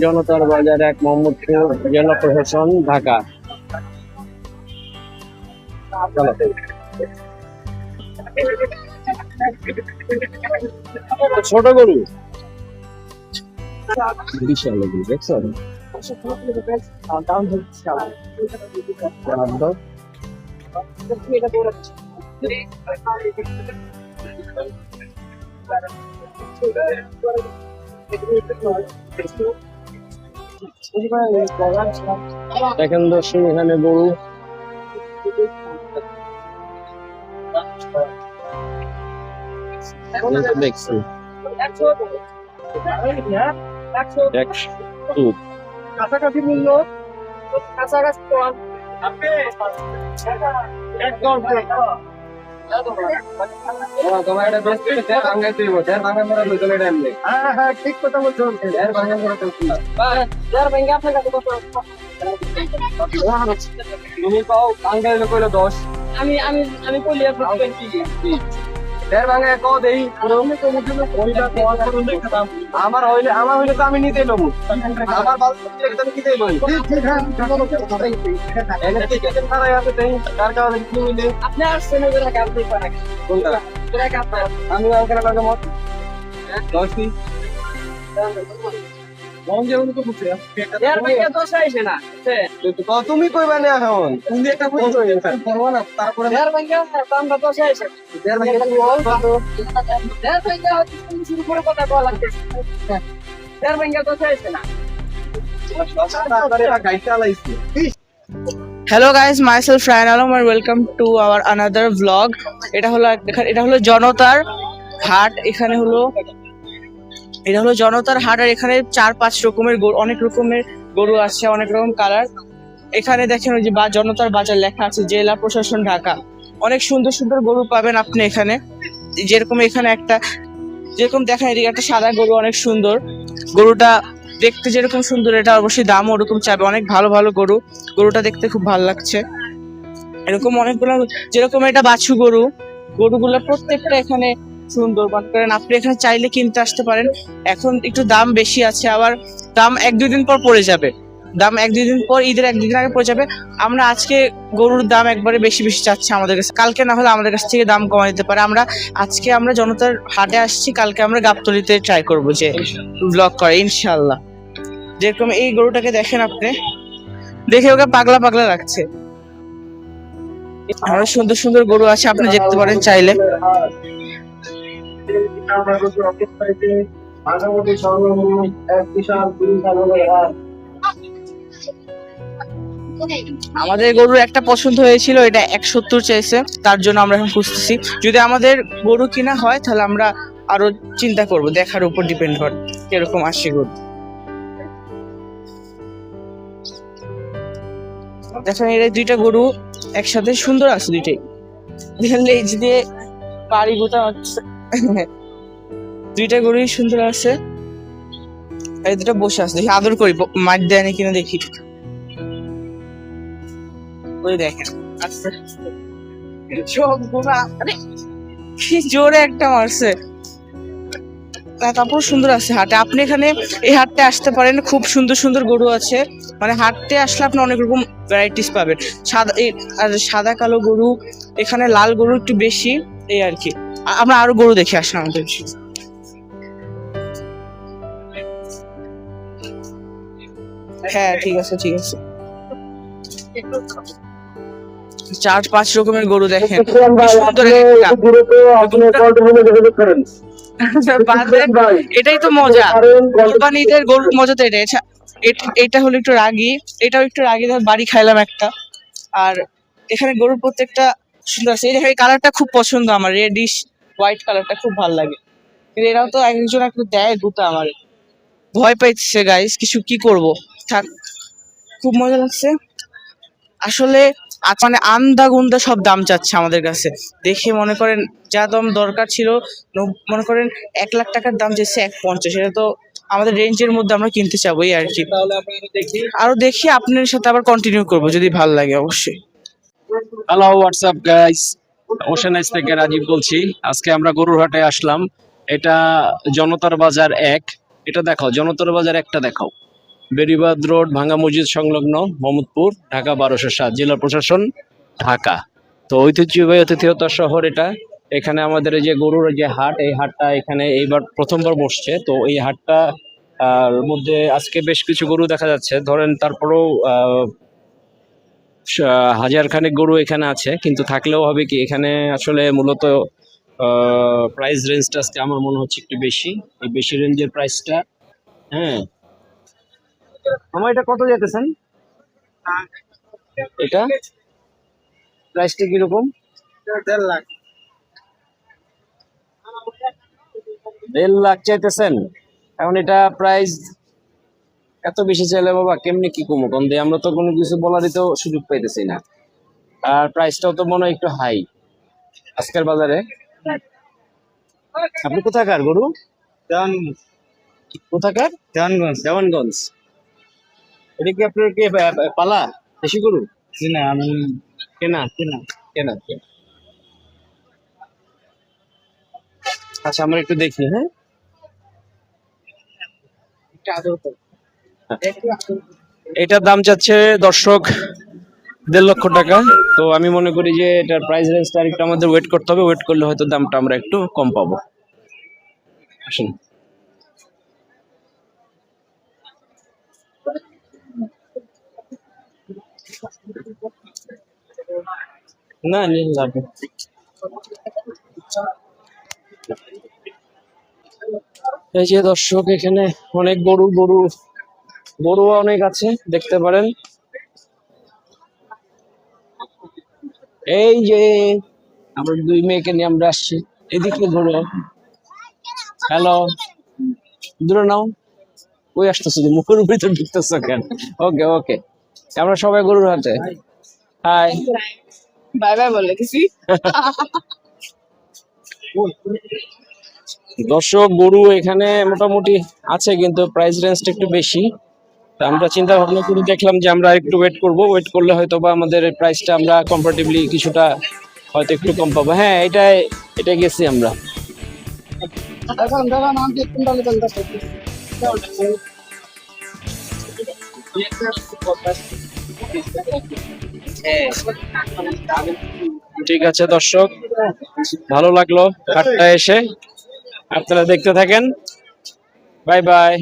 জনতার বাজার ১, মোহাম্মদপুর, জেলা প্রশাসন, ঢাকা। চলো। ছোট গরু বিশাল গরু দেখছো? দেখেন দর্শক, এখানে গরু দেখছি। কাছাকাছি মূল্য, কাছাকাছি ঠিক কথা বলছো। তুমি পাও আঙ্গাইল কইলো 10, আমি আমি আমি কইলি আমার হইলে তো আমি নিতেই নেবো। আমার তুমি কইবা না এখন, তুমি একটা তারপরে Hello guys, myself Ryan Alam and welcome to our another vlog. এটা হলো জনতার হাট। এটা হলো জনতার হাট, আর এখানে 4-5 রকমের গরু, অনেক রকমের গরু আছে, অনেক রকম কালার। এখানে দেখেন ওই যে জনতার বাজার লেখা আছে, জেলা প্রশাসন, ঢাকা। অনেক সুন্দর সুন্দর গরু পাবেন আপনি এখানে। যেরকম এখানে যেরকম দেখেন এদিকে একটা সাদা গরু, অনেক সুন্দর। গরুটা দেখতে যেরকম সুন্দর, এটা অবশ্যই দাম ওরকম চাবে। অনেক ভালো ভালো গরুটা দেখতে খুব ভালো লাগছে। এরকম অনেকগুলো, যেরকম এটা বাছু গরুগুলো প্রত্যেকটা এখানে সুন্দর। মনে করেন আপনি এখানে চাইলে কিনতে আসতে পারেন। এখন একটু দাম বেশি আছে, আবার দাম 1-2 দিন পর পড়ে যাবে। দাম 1-2 দিন পর, ঈদের 1-2 দিন আগে পড়ে যাবে। আমরা আজকে গরুর দাম একবারে বেশি চাচ্ছি আমাদের কাছে। কালকে না হলে আমাদের কাছ থেকে দাম কমা দিতে পারে। আজকে আমরা জনতার হাটে আসছি, কালকে আমরা গাবতলীতে ট্রাই করবো যে ব্লগ করে ইনশাল্লাহ। যেরকম এই গরুটাকে দেখেন, আপনি দেখে ওকে পাগলা পাগলা লাগছে। আরো সুন্দর সুন্দর গরু আছে, আপনি দেখতে পারেন চাইলে। আমাদের গরুর একটা পছন্দ হয়েছিল, এটা 170 চাইছে, তার জন্য আমরা এখন খুঁজতেছি। যদি আমাদের গরু কিনা হয় তাহলে আমরা আরো চিন্তা করব, দেখার উপর ডিপেন্ড করে কিরকম আসে গরু। দেখেন এই 2টা গরু একসাথে সুন্দর আছে, দুইটাই লেজ দিয়ে বাড়ি গোটা হচ্ছে। 2টা গরুই সুন্দর আছে। এই 2টা বসে আছে, দেখি আদর করি, মার দেয় না কিনা দেখি। ওই দেখেন আচ্ছা, কি জোরে একটা মারছে। তারপর সুন্দর আছে হাটে। আপনি এখানে এই হাটে আসতে পারেন, খুব সুন্দর সুন্দর গরু আছে। মানে হাটে আসলে আপনি অনেক রকম ভ্যারাইটিস পাবেন। সাদা কালো গরু, এখানে লাল গরু একটু বেশি, এই আর কি। আমরা আরো গরু দেখে আসলাম আমাদের। হ্যাঁ ঠিক আছে 4-5 রকমের গরু দেখেন, এটাই তো মজা। কোরবানিদের গরুর মজা তো এটাই। এটা হলো একটু রাগী, এটাও একটু রাগী, বাড়ি খাইলাম একটা। আর এখানে গরুর প্রত্যেকটা সুন্দর আছে। এই কালারটা খুব পছন্দ আমার, রেডিশ হোয়াইট কালারটা খুব ভালো লাগে। কিন্তু এরাও তো একজন একটা দেয় গুতা, আমার ভয় পাইছে গাইস, কি করব। থাক, খুব মজা লাগছে আসলে। মানে আন্দা গুন্দা সব দাম চাচ্ছে আমাদের কাছে। দেখে মনে করেন যা দাম দরকার ছিল, মনে করেন 1 লাখ টাকার দাম চাইছে 150। এটা তো আমাদের রেঞ্জের মধ্যে আমরা কিনতে চাবো, এই আর কি। আরো দেখি, আপনার সাথে আবার কন্টিনিউ করবো যদি ভালো লাগে অবশ্যই। হ্যালো, হোয়াটসঅ্যাপ গাইস, ওশেন আইস থেকে রাজীব বলছি। আজকে আমরা গরুর হাটে আসলাম। এটা জনতার বাজার 1। এটা দেখাও, জনতার বাজার 1টা দেখাও। বেরিবাদ রোড, ভাঙ্গা মসজিদ সংলগ্ন, মোহাম্মদপুর, ঢাকা 1207, জেলা প্রশাসন ঢাকা। তো ঐতিহ্যবাহী আতিথেয়তার শহর এটা। এখানে আমাদের এই যে গরুর যে হাট, এই হাটটা এখানে এইবার প্রথমবার বসছে। তো এই হাটটা মধ্যে আজকে বেশ কিছু গরু দেখা যাচ্ছে, ধরেন তারপরেও হাজার খানেক গরু এখানে আছে, কিন্তু থাকলেও হবে কি এখানে আসলে মূলত প্রাইস রেঞ্জটা আজকে আমার মনে হচ্ছে একটু বেশি, এই বেশি রেঞ্জের প্রাইসটা। হ্যাঁ, আমার এটা কত যেতেছেন? এটা প্রাইসটা কিরকম? 1.5 লাখ। 1.5 লাখ চাইতেছেন? এখন এটা প্রাইস এত বেশি চাইলে বাবা কেমনি কি কমো কম দিয়ে, আমরা তো কোনো কিছু বলারই তো সুযোগ পাইতেছি না। আর প্রাইসটাও তো মনে হয় একটু হাই আজকের বাজারে। আপনি কোথাকার গরু? কোথাকার? দেওয়ানগঞ্জ। এটা কি আপনার কি পালা দেশি গরু? না, আমি কেনা কেনা কেনা কেনা। আচ্ছা, আমরা একটু দেখি। হ্যাঁ, এটার দাম চাচ্ছে দর্শক 1.5 লক্ষ টাকা। তো আমি মনে করি যে এটার প্রাইস রেঞ্জটা একটু আমাদের ওয়েট করতে হবে, ওয়েট করলে হয়তো দামটা আমরা একটু কম পাবো। আসুন। না নিন লাগবে। এই যে দর্শক, এখানে অনেক গরু অনেক আছে, দেখতে পারেন। এই যে আমরা 2 মেয়েকে নিয়ে আমরা আসছি, এদিকে ঘুরো। হ্যালো, দূরে নাও, ওই আসতেছো তো, মুখের ভিতর ঢুকতেছো কেন? ওকে ওকে, আমরা সবাই গরুর হাতে। হাই, বাই বাই বলে কিছু। দর্শক গরু এখানে মোটামুটি আছে, কিন্তু প্রাইস রেঞ্জটা একটু বেশি। তো আমরা চিন্তা ভাবনা করে দেখলাম যে আমরা একটু ওয়েট করব, ওয়েট করলে হয়তো বা আমাদের প্রাইসটা আমরা কম্পারেটিভলি কিছুটা হয়তো একটু কম পাবো। হ্যাঁ, এটা গেছি আমরা। ঠিক আছে দর্শক, ভালো লাগলো হাটটা এসে, আপনারা দেখতে থাকেন। Bye bye.